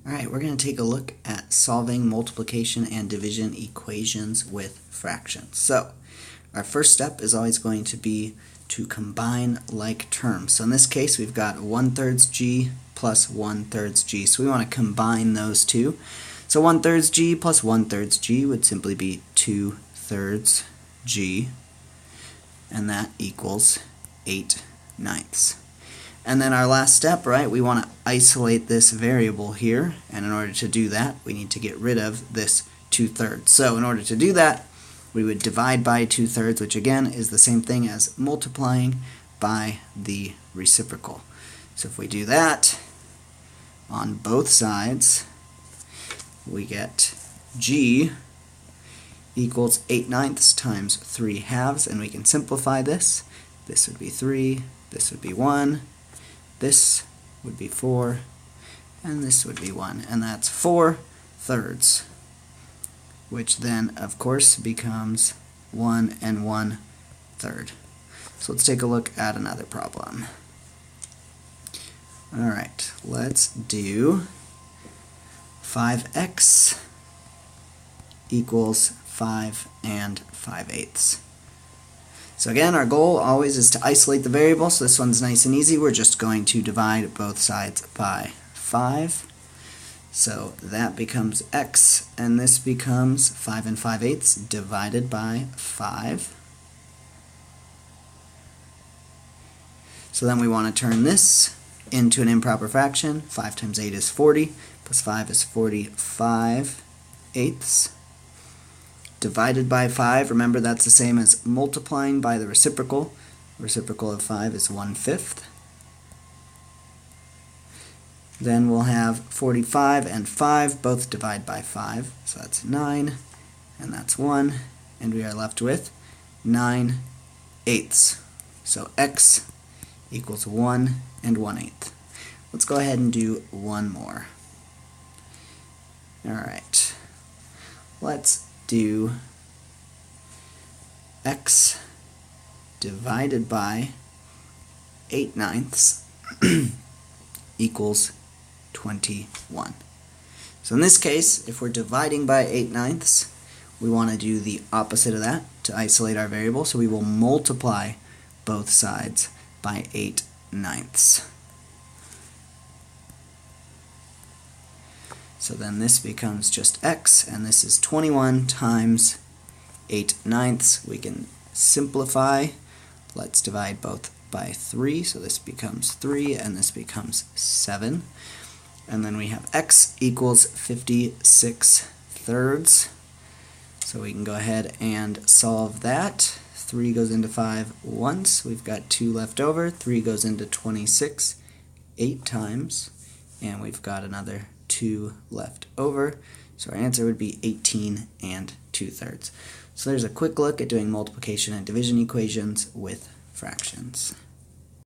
Alright, we're going to take a look at solving multiplication and division equations with fractions. So, our first step is always going to be to combine like terms. So in this case, we've got 1/3 g plus 1/3 g. So we want to combine those two. So 1/3 g plus 1/3 g would simply be 2/3 g, and that equals 8/9. And then our last step, right, we want to isolate this variable here, and in order to do that, we need to get rid of this 2/3. So in order to do that, we would divide by 2/3, which again is the same thing as multiplying by the reciprocal. So if we do that on both sides, we get g equals 8/9 times 3/2, and we can simplify this. This would be 3, this would be 1, this would be 4, and this would be 1, and that's 4/3, which then, of course, becomes 1 and 1/3. So let's take a look at another problem. Alright, let's do 5x equals 5 and 5/8. So again, our goal always is to isolate the variable, so this one's nice and easy. We're just going to divide both sides by 5. So that becomes x, and this becomes 5 and 5/8 divided by 5. So then we want to turn this into an improper fraction. 5 times 8 is 40, plus 5 is 45/8. Divided by 5, remember that's the same as multiplying by the reciprocal. The reciprocal of 5 is 1/5. Then we'll have 45 and 5 both divide by 5, so that's 9, and that's 1, and we are left with 9/8. So x equals 1 and 1/8. Let's go ahead and do one more. Alright, let's do x divided by 8/9 equals 21. So in this case, if we're dividing by 8/9, we want to do the opposite of that to isolate our variable, so we will multiply both sides by 8/9. So then this becomes just x, and this is 21 times 8/9. We can simplify. Let's divide both by 3, so this becomes 3, and this becomes 7. And then we have x equals 56/3. So we can go ahead and solve that. 3 goes into 5 once. We've got 2 left over. 3 goes into 26 8 times, and we've got another 2 left over. So our answer would be 18 2/3. So there's a quick look at doing multiplication and division equations with fractions.